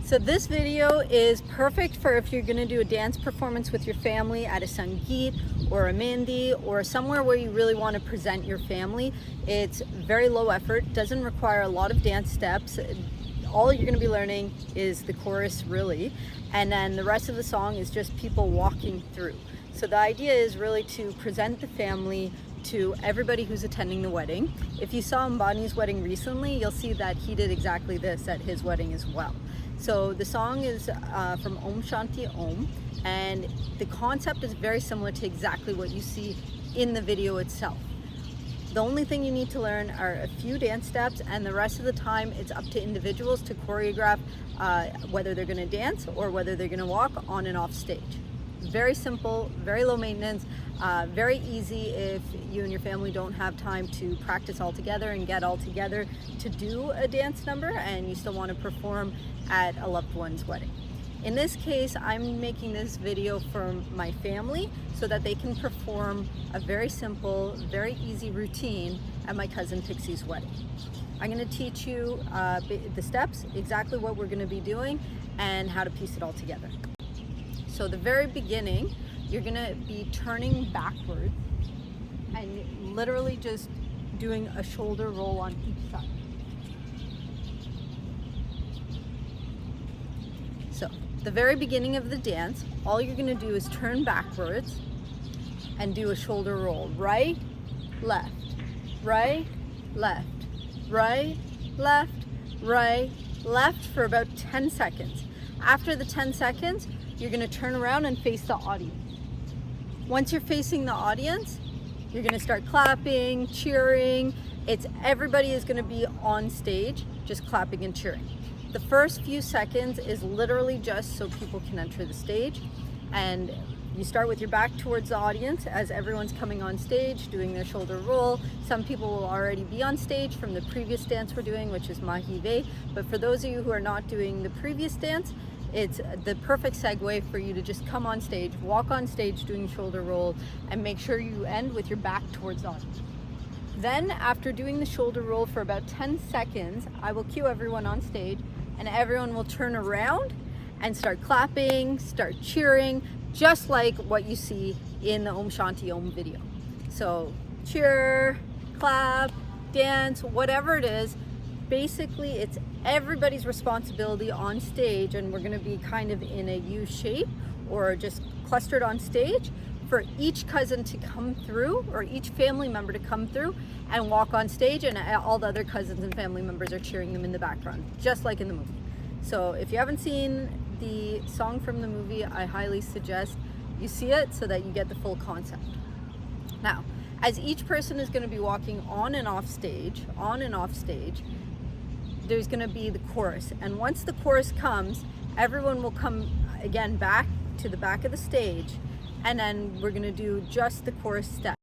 So this video is perfect for if you're going to do a dance performance with your family at a Sangeet or a Mehndi or somewhere where you really want to present your family. It's very low effort, doesn't require a lot of dance steps. All you're going to be learning is the chorus really, and then the rest of the song is just people walking through. So the idea is really to present the family to everybody who's attending the wedding. If you saw Ambani's wedding recently, you'll see that he did exactly this at his wedding as well. So the song is from Ohm Shanti Ohm, and the concept is very similar to exactly what you see in the video itself. The only thing you need to learn are a few dance steps, and the rest of the time it's up to individuals to choreograph whether they're going to dance or whether they're going to walk on and off stage. Very simple, very low maintenance, very easy if you and your family don't have time to practice all together and get all together to do a dance number and you still want to perform at a loved one's wedding. In this case, I'm making this video for my family so that they can perform a very simple, very easy routine at my cousin Pixie's wedding. I'm going to teach you the steps, exactly what we're going to be doing, and how to piece it all together. So the very beginning, you're going to be turning backward and literally just doing a shoulder roll on each side. So the very beginning of the dance, all you're going to do is turn backwards and do a shoulder roll. Right, left, right, left, right, left, right, left for about 10 seconds. After the 10 seconds, you're going to turn around and face the audience. Once you're facing the audience, you're going to start clapping, cheering. Everybody is going to be on stage, just clapping and cheering. The first few seconds is literally just so people can enter the stage, and you start with your back towards the audience as everyone's coming on stage doing their shoulder roll. Some people will already be on stage from the previous dance we're doing, which is Mahive, but for those of you who are not doing the previous dance, it's the perfect segue for you to just come on stage, walk on stage doing shoulder roll, and make sure you end with your back towards the audience. Then after doing the shoulder roll for about 10 seconds, I will cue everyone on stage and everyone will turn around and start clapping, start cheering, just like what you see in the Ohm Shanti Ohm video. So cheer, clap, dance, whatever it is, basically it's everybody's responsibility on stage, and we're going to be kind of in a U shape or just clustered on stage for each cousin to come through or each family member to come through and walk on stage, and all the other cousins and family members are cheering them in the background, just like in the movie. So if you haven't seen the song from the movie, I highly suggest you see it so that you get the full concept. Now, as each person is going to be walking on and off stage, there's going to be the chorus, and once the chorus comes, everyone will come again back to the back of the stage, and then we're going to do just the chorus step.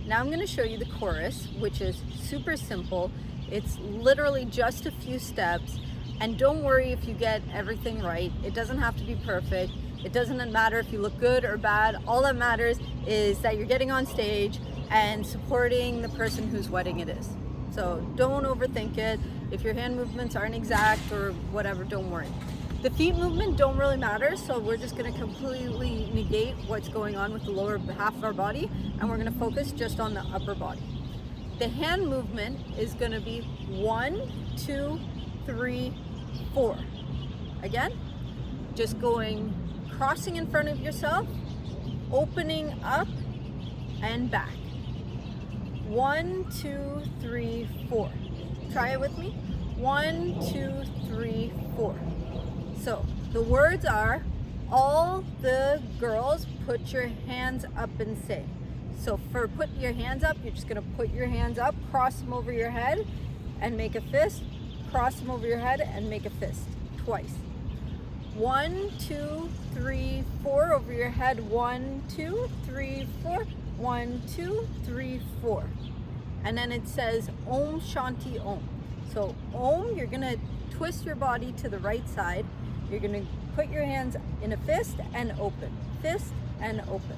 Now I'm going to show you the chorus, which is super simple. It's literally just a few steps, and don't worry if you get everything right. It doesn't have to be perfect. It doesn't matter if you look good or bad. All that matters is that you're getting on stage and supporting the person whose wedding it is. So don't overthink it. If your hand movements aren't exact or whatever, don't worry. The feet movement don't really matter, so we're just going to completely negate what's going on with the lower half of our body, and we're going to focus just on the upper body. The hand movement is going to be 1, 2, 3, 4. Again, just going, crossing in front of yourself, opening up and back. 1, 2, 3, 4. Try it with me. 1, 2, 3, 4. So the words are, all the girls put your hands up and say. So for put your hands up, you're just going to put your hands up, cross them over your head and make a fist, cross them over your head and make a fist twice. 1, 2, 3, 4 over your head. 1, 2, 3, 4. 1, 2, 3, 4. And then it says Ohm Shanti Ohm. So Ohm, you're going to twist your body to the right side. You're going to put your hands in a fist and open. Fist and open.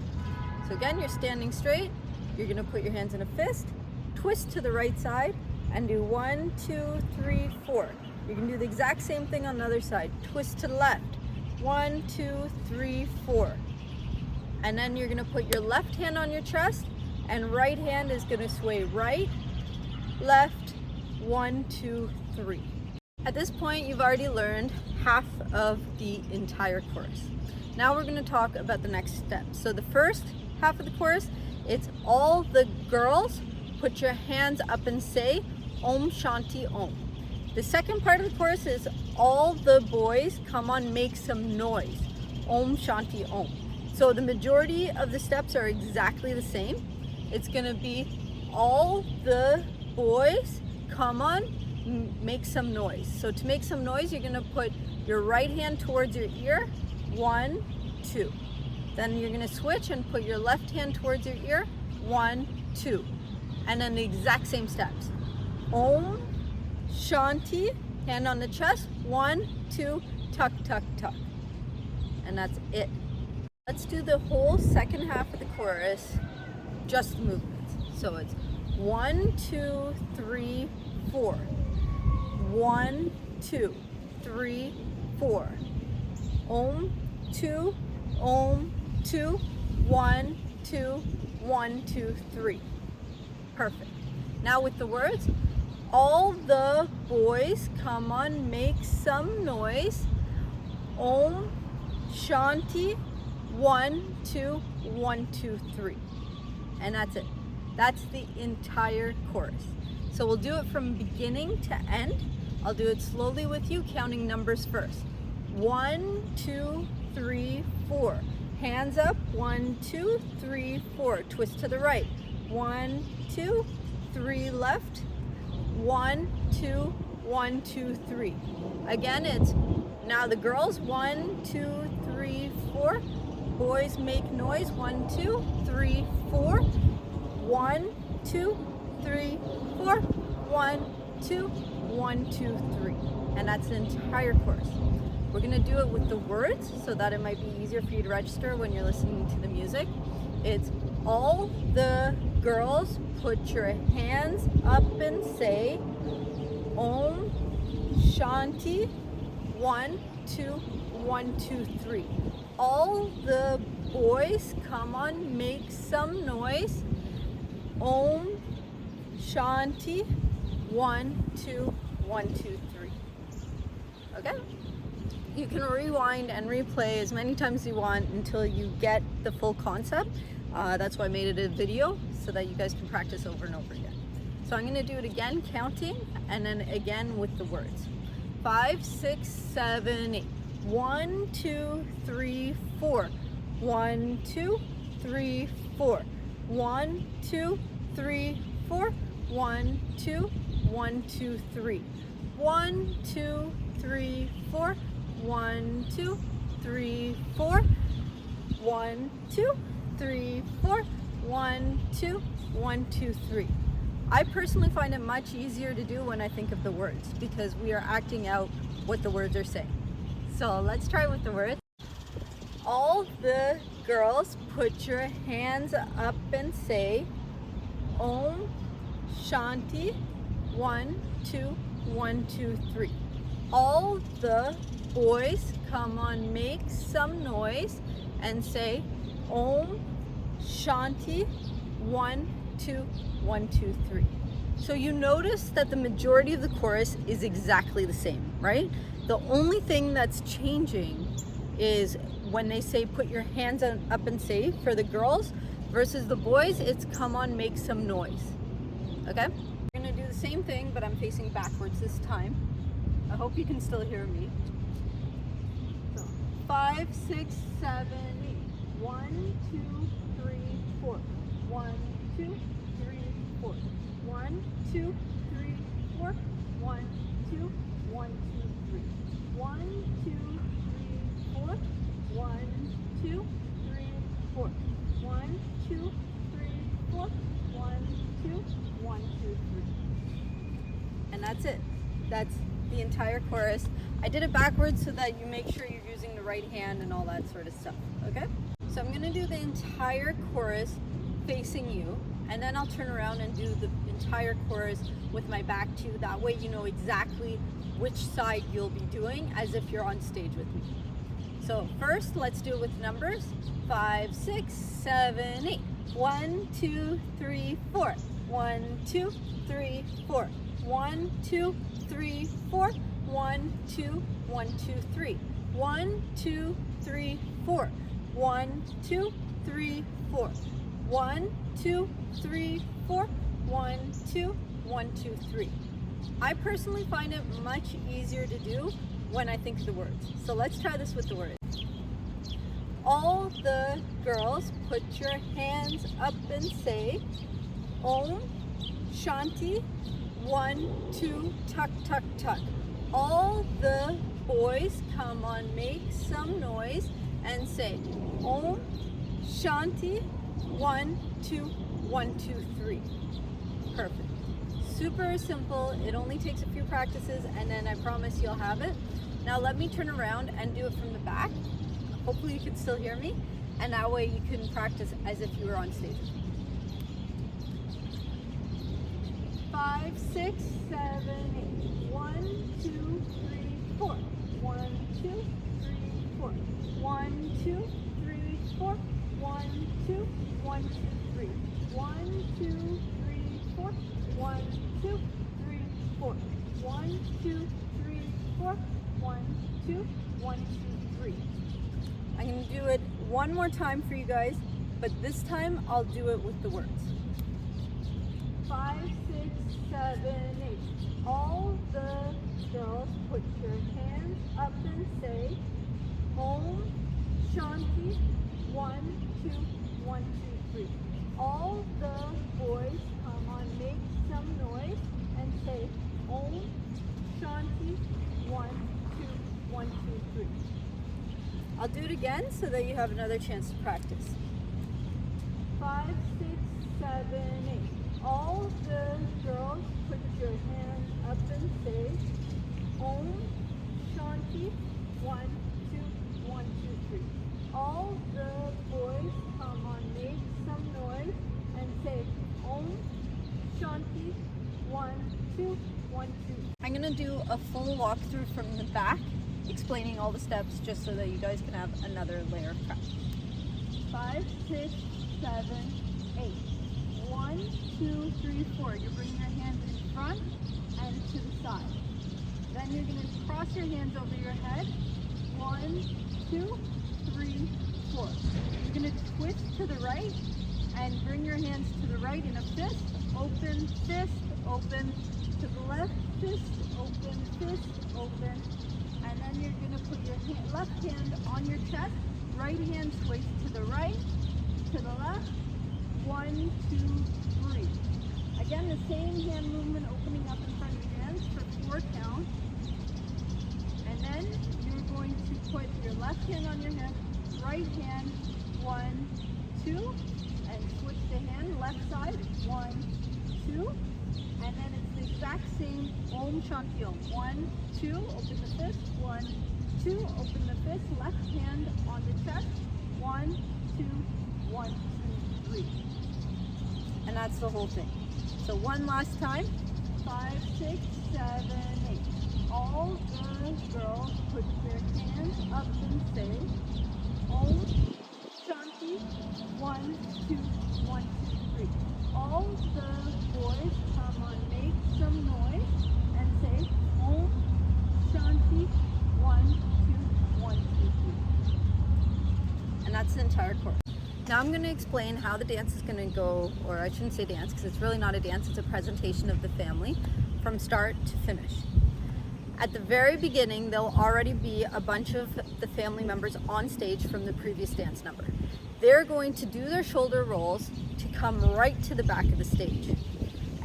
So again, you're standing straight. You're going to put your hands in a fist, twist to the right side, and do 1, 2, 3, 4. You're gonna do the exact same thing on the other side. Twist to the left. 1, 2, 3, 4. And then you're gonna put your left hand on your chest and right hand is gonna sway right, left, 1, 2, 3. At this point, you've already learned half of the entire chorus. Now we're gonna talk about the next steps. So the first half of the chorus, it's all the girls put your hands up and say Ohm Shanti Ohm. The second part of the chorus is all the boys come on, make some noise. Ohm Shanti Ohm. So the majority of the steps are exactly the same. It's gonna be all the boys come on, make some noise. So to make some noise, you're gonna put your right hand towards your ear, 1, 2. Then you're gonna switch and put your left hand towards your ear, 1, 2. And then the exact same steps. Om, Shanti, hand on the chest, 1, 2, tuck, tuck, tuck. And that's it. Let's do the whole second half of the chorus, just movements. So it's 1, 2, 3, 4. 1, 2, 3, 4. Om, 2, Om, 2, 1, 2, 1, 2, 3. Perfect. Now with the words, all the boys come on, make some noise. Om, Shanti, 1, 2, 1, 2, 3. And that's it. That's the entire chorus. So we'll do it from beginning to end. I'll do it slowly with you, counting numbers first. 1, 2, 3, 4. Hands up, 1, 2, 3, 4. Twist to the right. 1, 2, 3 left. 1, 2, 1, 2, 3. Again, it's now the girls, 1, 2, 3, 4. Boys make noise, 1, 2, 3, 4. 1, 2, 3, 4. 1, 2, 1, 2, 3. And that's the entire chorus. We're gonna do it with the words so that it might be easier for you to register when you're listening to the music. It's all the girls put your hands up and say Om Shanti 1, 2, 1, 2, 3. All the boys come on, make some noise. Om Shanti 1, 2, 1, 2, 3. Okay? You can rewind and replay as many times as you want until you get the full concept. That's why I made it a video, so that you guys can practice over and over again. So I'm gonna do it again, counting, and then again with the words. 5, 6, 7, 8. 1, 2, 3, 4. 1, 2, 3, 4. 1, 2, 3, 4. 1, 2, 1, 2, 3. 1, 2, 3, 4. 1, 2, 3, 4. 1, 2, 3, 4. 1, 2, 1, 2, 3. I personally find it much easier to do when I think of the words because we are acting out what the words are saying. So let's try with the words. All the girls put your hands up and say Om Shanti 1, 2, 1, 2, 3. All the boys come on, make some noise and say Om Shanti 1, 2, 1, 2, 3. So you notice that the majority of the chorus is exactly the same, right? The only thing that's changing is when they say put your hands up and say for the girls versus the boys, it's come on, make some noise. Okay? We're gonna do the same thing, but I'm facing backwards this time. I hope you can still hear me. So 5, 6, 7, 8. 1, 2, 3, 4. 1, 2, 3, 4. 1, 2, 3, 4. 1, 2, 1, 2, 3. 1, 2, 3, 4. 1, 2, 3, 4. 1, 2, 3, 4. 1, 2, 1, 2, 3. And that's it. That's the entire chorus. I did it backwards so that you make sure you're using the right hand and all that sort of stuff, okay? So I'm gonna do the entire chorus facing you, and then I'll turn around and do the entire chorus with my back to you. That way you know exactly which side you'll be doing as if you're on stage with me. So first, let's do it with numbers. 5, 6, 7, 8. 1, 2, 3, 4. 1, 2, 3, 4. 1, 2, 3, 4. 1, 2, 1, 2, 3. 1, 2, 3, 4. 1, 2, 3, 4. 1, 2, 3, 4. 1, 2, 1, 2, 3. I personally find it much easier to do when I think of the words. So let's try this with the words. All the girls, put your hands up and say, Om Shanti, 1, 2, tuck, tuck, tuck. All the boys, come on, make some noise and say, Om Shanti, 1, 2, 1, 2, 3. Perfect. Super simple. It only takes a few practices and then I promise you'll have it. Now let me turn around and do it from the back. Hopefully you can still hear me, and that way you can practice as if you were on stage. 5, 6, 7, 8. 1, 2, 3, 4. 1, 2, 3, 4. 1, 2, 3, 4. 1, 2, 1, 2, 3. 1, 2, 3, 4. 1, 2, 3, 4. 1, 2, 3, 4. 1, 2, 1, 2, 3. I'm going to do it one more time for you guys, but this time I'll do it with the words. 5, 6, 7, 8. All the girls, put your hands up and say, Om Shanti, 1, 2, 1, 2, 3. All the boys, come on, make some noise and say, Om Shanti, 1, 2, 1, 2, 3. I'll do it again so that you have another chance to practice. 5, 6, 7, 8. All the girls, put your hands up and say, Om Shanti, 1, 2, 1, 2, 3. All the boys, come on, make some noise and say, Om Shanti, 1, 2, 1, 2. I'm going to do a full walkthrough from the back, explaining all the steps just so that you guys can have another layer of practice. 5, 6, 7, 8. 1, 2, 3, 4. You're bringing your hands in front and to the side. Then you're going to cross your hands over your head. 1, 2, 3, 4. You're going to twist to the right and bring your hands to the right in a fist, open, to the left, fist, open, and then you're going to put your left hand on your chest, right hand sways to the right, to the left, 1, 2, 3. Again, the same hand movement, opening up in front of your hands for 4 counts, and then you're going to put your left hand on your hip, right hand, 1, 2, and switch the hand, left side, 1, 2, and then it's the exact same Ohm Shanti Ohm. 1, 2, open the fist, 1, 2, open the fist, left hand on the chest, 1, 2, 1, 2, 3. And that's the whole thing. So one last time. 5, 6, 7, 8. All the girls, put their hands up and say, Om Shanti, 1, 2, 1, 2, 3. All the boys, come on, make some noise and say, Om Shanti, 1, 2, 1, 2, 3. And that's the entire chorus. Now I'm going to explain how the dance is going to go, or I shouldn't say dance because it's really not a dance, it's a presentation of the family from start to finish. At the very beginning, there'll already be a bunch of the family members on stage from the previous dance number. They're going to do their shoulder rolls to come right to the back of the stage.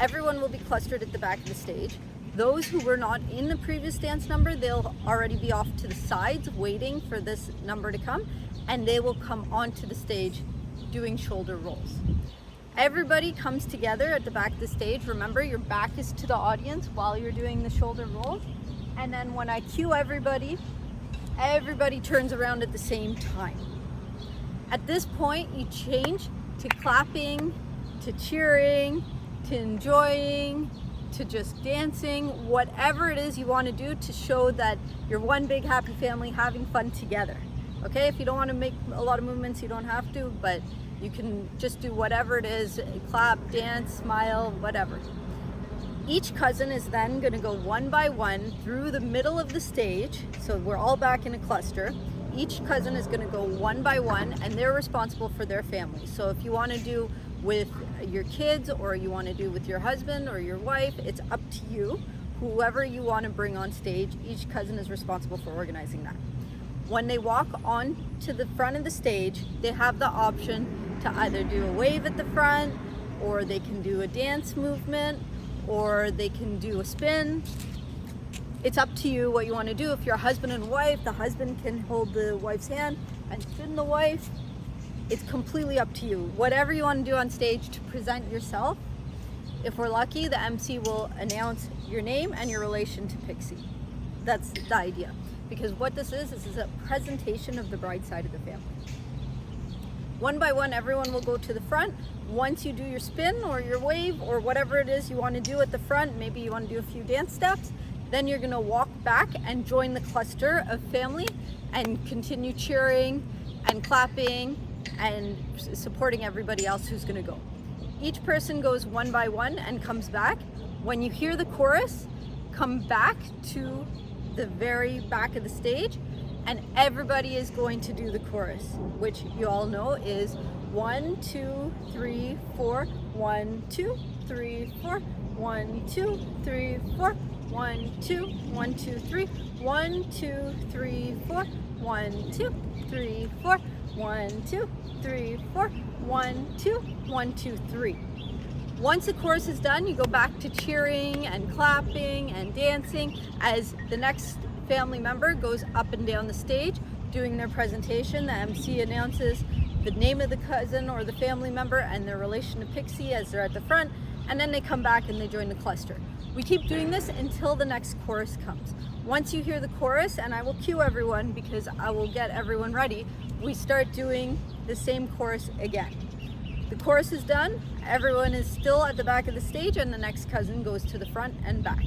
Everyone will be clustered at the back of the stage. Those who were not in the previous dance number, they'll already be off to the sides waiting for this number to come, and they will come onto the stage doing shoulder rolls. Everybody comes together at the back of the stage. Remember, your back is to the audience while you're doing the shoulder rolls. And then when I cue everybody, everybody turns around at the same time. At this point, you change to clapping, to cheering, to enjoying, to just dancing, whatever it is you want to do to show that you're one big happy family having fun together. Okay, if you don't want to make a lot of movements, you don't have to, but you can just do whatever it is, clap, dance, smile, whatever. Each cousin is then going to go one by one through the middle of the stage, so we're all back in a cluster. Each cousin is going to go one by one, and they're responsible for their family. So if you want to do with your kids, or you want to do with your husband or your wife, it's up to you. Whoever you want to bring on stage, each cousin is responsible for organizing that. When they walk on to the front of the stage, they have the option to either do a wave at the front, or they can do a dance movement, or they can do a spin. It's up to you what you want to do. If you're a husband and wife, the husband can hold the wife's hand and spin the wife. It's completely up to you. Whatever you want to do on stage to present yourself. If we're lucky, the MC will announce your name and your relation to Pixie. That's the idea. Because what this is a presentation of the bride side of the family. One by one, everyone will go to the front. Once you do your spin or your wave or whatever it is you want to do at the front, maybe you want to do a few dance steps, then you're going to walk back and join the cluster of family and continue cheering and clapping and supporting everybody else who's going to go. Each person goes one by one and comes back. When you hear the chorus, come back to the very back of the stage, and everybody is going to do the chorus, which you all know is 1, 2, 3, 4, 1, 2, 3, 4, 1, 2, 3, 4, 1, 2, 1, 2, 3, 1, 2, 3, 4, 1, 2, 3, 4, 1, 2, 3, 4, 1, 2, 1, 2, 3. Once the chorus is done, you go back to cheering and clapping and dancing as the next family member goes up and down the stage doing their presentation. The MC announces the name of the cousin or the family member and their relation to Pixie as they're at the front, and then they come back and they join the cluster. We keep doing this until the next chorus comes. Once you hear the chorus, and I will cue everyone because I will get everyone ready, we start doing the same chorus again. The chorus is done, everyone is still at the back of the stage, and the next cousin goes to the front and back.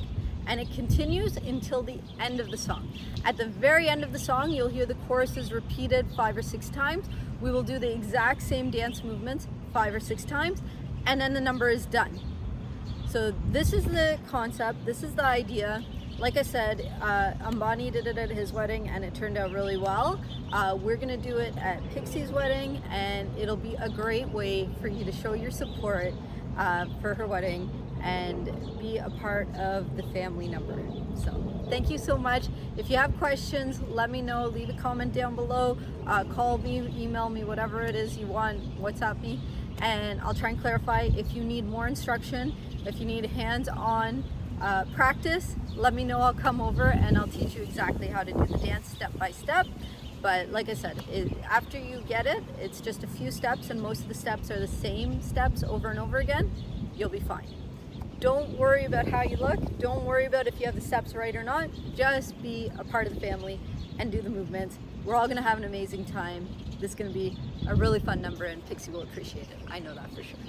And it continues until the end of the song. At the very end of the song, you'll hear the choruses repeated 5 or 6 times. We will do the exact same dance movements 5 or 6 times, and then the number is done. So this is the concept, this is the idea. Like I said, Ambani did it at his wedding and it turned out really well. We're gonna do it at Pixie's wedding, and it'll be a great way for you to show your support for her wedding and be a part of the family number. So thank you so much. If you have questions, let me know, leave a comment down below, call me, email me, whatever it is you want, WhatsApp me, and I'll try and clarify. If you need more instruction, if you need hands-on practice, let me know. I'll come over and I'll teach you exactly how to do the dance step by step. But like I said, after you get it, it's just a few steps, and most of the steps are the same steps over and over again. You'll be fine. Don't worry about how you look. Don't worry about if you have the steps right or not. Just be a part of the family and do the movements. We're all gonna have an amazing time. This is gonna be a really fun number, and Pixie will appreciate it. I know that for sure.